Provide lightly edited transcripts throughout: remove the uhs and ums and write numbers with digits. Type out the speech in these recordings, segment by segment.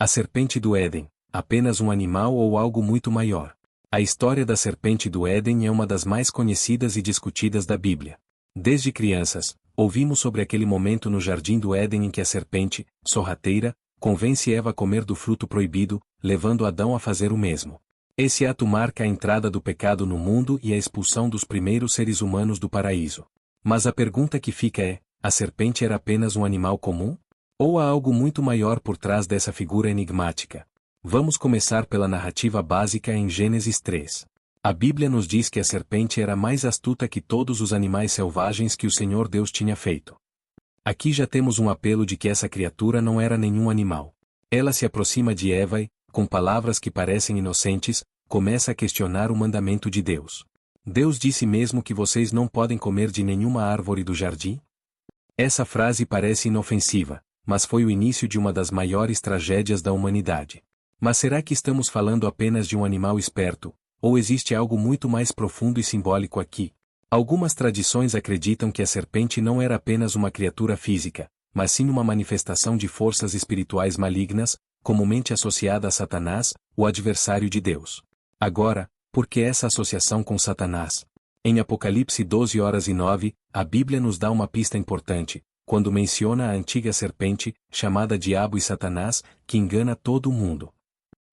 A serpente do Éden, apenas um animal ou algo muito maior? A história da serpente do Éden é uma das mais conhecidas e discutidas da Bíblia. Desde crianças, ouvimos sobre aquele momento no jardim do Éden em que a serpente, sorrateira, convence Eva a comer do fruto proibido, levando Adão a fazer o mesmo. Esse ato marca a entrada do pecado no mundo e a expulsão dos primeiros seres humanos do paraíso. Mas a pergunta que fica é: a serpente era apenas um animal comum? Ou há algo muito maior por trás dessa figura enigmática? Vamos começar pela narrativa básica em Gênesis 3. A Bíblia nos diz que a serpente era mais astuta que todos os animais selvagens que o Senhor Deus tinha feito. Aqui já temos um apelo de que essa criatura não era nenhum animal. Ela se aproxima de Eva e, com palavras que parecem inocentes, começa a questionar o mandamento de Deus. Deus disse mesmo que vocês não podem comer de nenhuma árvore do jardim? Essa frase parece inofensiva, mas foi o início de uma das maiores tragédias da humanidade. Mas será que estamos falando apenas de um animal esperto, ou existe algo muito mais profundo e simbólico aqui? Algumas tradições acreditam que a serpente não era apenas uma criatura física, mas sim uma manifestação de forças espirituais malignas, comumente associada a Satanás, o adversário de Deus. Agora, por que essa associação com Satanás? Em Apocalipse 12:9, a Bíblia nos dá uma pista importante, quando menciona a antiga serpente, chamada Diabo e Satanás, que engana todo o mundo.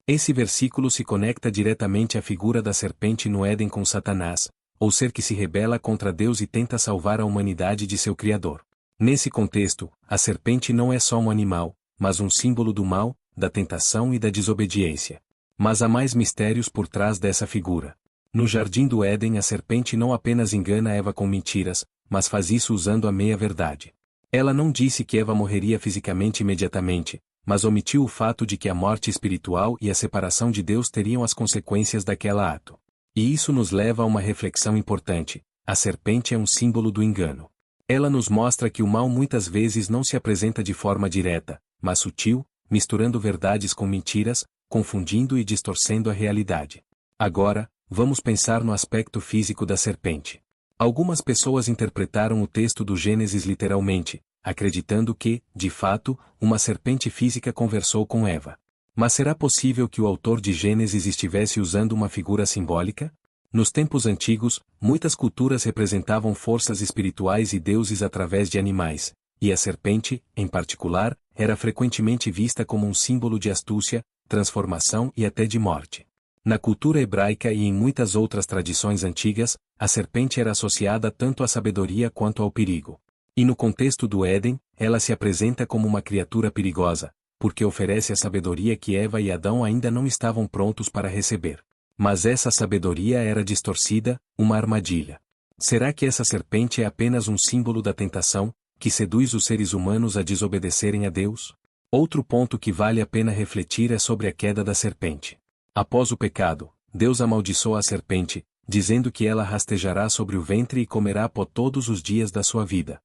Esse versículo se conecta diretamente à figura da serpente no Éden com Satanás, ou ser que se rebela contra Deus e tenta salvar a humanidade de seu Criador. Nesse contexto, a serpente não é só um animal, mas um símbolo do mal, da tentação e da desobediência. Mas há mais mistérios por trás dessa figura. No jardim do Éden a serpente não apenas engana Eva com mentiras, mas faz isso usando a meia-verdade. Ela não disse que Eva morreria fisicamente imediatamente, mas omitiu o fato de que a morte espiritual e a separação de Deus teriam as consequências daquele ato. E isso nos leva a uma reflexão importante: a serpente é um símbolo do engano. Ela nos mostra que o mal muitas vezes não se apresenta de forma direta, mas sutil, misturando verdades com mentiras, confundindo e distorcendo a realidade. Agora, vamos pensar no aspecto físico da serpente. Algumas pessoas interpretaram o texto do Gênesis literalmente, acreditando que, de fato, uma serpente física conversou com Eva. Mas será possível que o autor de Gênesis estivesse usando uma figura simbólica? Nos tempos antigos, muitas culturas representavam forças espirituais e deuses através de animais, e a serpente, em particular, era frequentemente vista como um símbolo de astúcia, transformação e até de morte. Na cultura hebraica e em muitas outras tradições antigas, a serpente era associada tanto à sabedoria quanto ao perigo. E no contexto do Éden, ela se apresenta como uma criatura perigosa, porque oferece a sabedoria que Eva e Adão ainda não estavam prontos para receber. Mas essa sabedoria era distorcida, uma armadilha. Será que essa serpente é apenas um símbolo da tentação, que seduz os seres humanos a desobedecerem a Deus? Outro ponto que vale a pena refletir é sobre a queda da serpente. Após o pecado, Deus amaldiçoa a serpente, dizendo que ela rastejará sobre o ventre e comerá pó todos os dias da sua vida.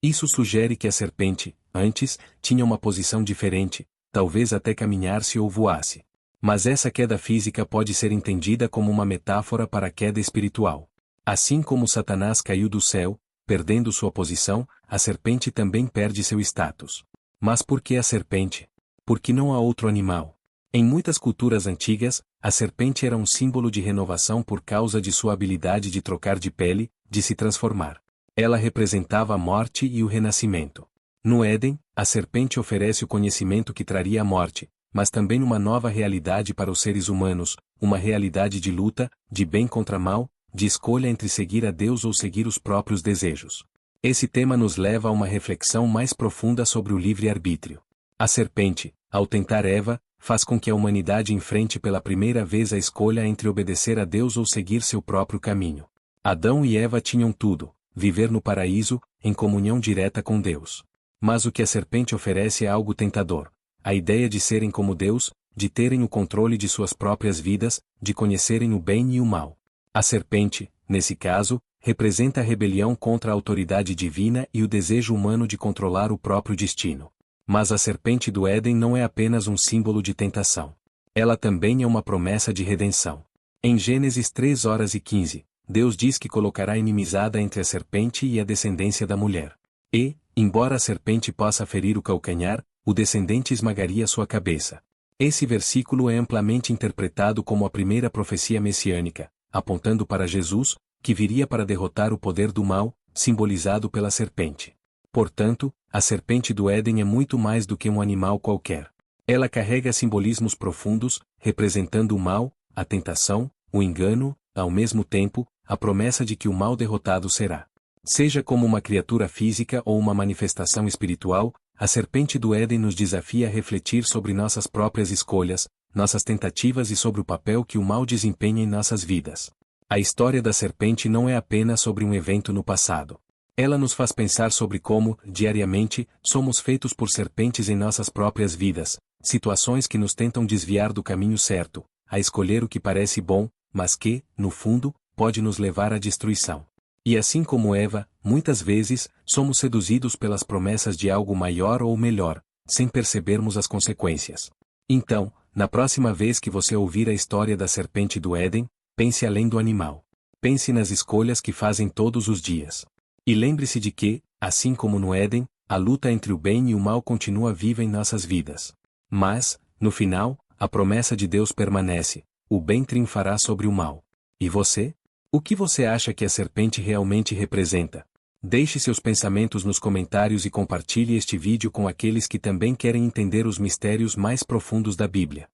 Isso sugere que a serpente, antes, tinha uma posição diferente, talvez até caminhasse ou voasse. Mas essa queda física pode ser entendida como uma metáfora para a queda espiritual. Assim como Satanás caiu do céu, perdendo sua posição, a serpente também perde seu status. Mas por que a serpente? Porque não há outro animal. Em muitas culturas antigas, a serpente era um símbolo de renovação por causa de sua habilidade de trocar de pele, de se transformar. Ela representava a morte e o renascimento. No Éden, a serpente oferece o conhecimento que traria a morte, mas também uma nova realidade para os seres humanos, uma realidade de luta, de bem contra mal, de escolha entre seguir a Deus ou seguir os próprios desejos. Esse tema nos leva a uma reflexão mais profunda sobre o livre-arbítrio. A serpente, ao tentar Eva, faz com que a humanidade enfrente pela primeira vez a escolha entre obedecer a Deus ou seguir seu próprio caminho. Adão e Eva tinham tudo: viver no paraíso, em comunhão direta com Deus. Mas o que a serpente oferece é algo tentador: a ideia de serem como Deus, de terem o controle de suas próprias vidas, de conhecerem o bem e o mal. A serpente, nesse caso, representa a rebelião contra a autoridade divina e o desejo humano de controlar o próprio destino. Mas a serpente do Éden não é apenas um símbolo de tentação. Ela também é uma promessa de redenção. Em Gênesis 3:15, Deus diz que colocará inimizada entre a serpente e a descendência da mulher. E, embora a serpente possa ferir o calcanhar, o descendente esmagaria sua cabeça. Esse versículo é amplamente interpretado como a primeira profecia messiânica, apontando para Jesus, que viria para derrotar o poder do mal, simbolizado pela serpente. Portanto, a serpente do Éden é muito mais do que um animal qualquer. Ela carrega simbolismos profundos, representando o mal, a tentação, o engano, ao mesmo tempo, a promessa de que o mal derrotado será. Seja como uma criatura física ou uma manifestação espiritual, a serpente do Éden nos desafia a refletir sobre nossas próprias escolhas, nossas tentativas e sobre o papel que o mal desempenha em nossas vidas. A história da serpente não é apenas sobre um evento no passado. Ela nos faz pensar sobre como, diariamente, somos feitos por serpentes em nossas próprias vidas, situações que nos tentam desviar do caminho certo, a escolher o que parece bom, mas que, no fundo, pode nos levar à destruição. E assim como Eva, muitas vezes, somos seduzidos pelas promessas de algo maior ou melhor, sem percebermos as consequências. Então, na próxima vez que você ouvir a história da serpente do Éden, pense além do animal. Pense nas escolhas que fazem todos os dias. E lembre-se de que, assim como no Éden, a luta entre o bem e o mal continua viva em nossas vidas. Mas, no final, a promessa de Deus permanece: o bem triunfará sobre o mal. E você? O que você acha que a serpente realmente representa? Deixe seus pensamentos nos comentários e compartilhe este vídeo com aqueles que também querem entender os mistérios mais profundos da Bíblia.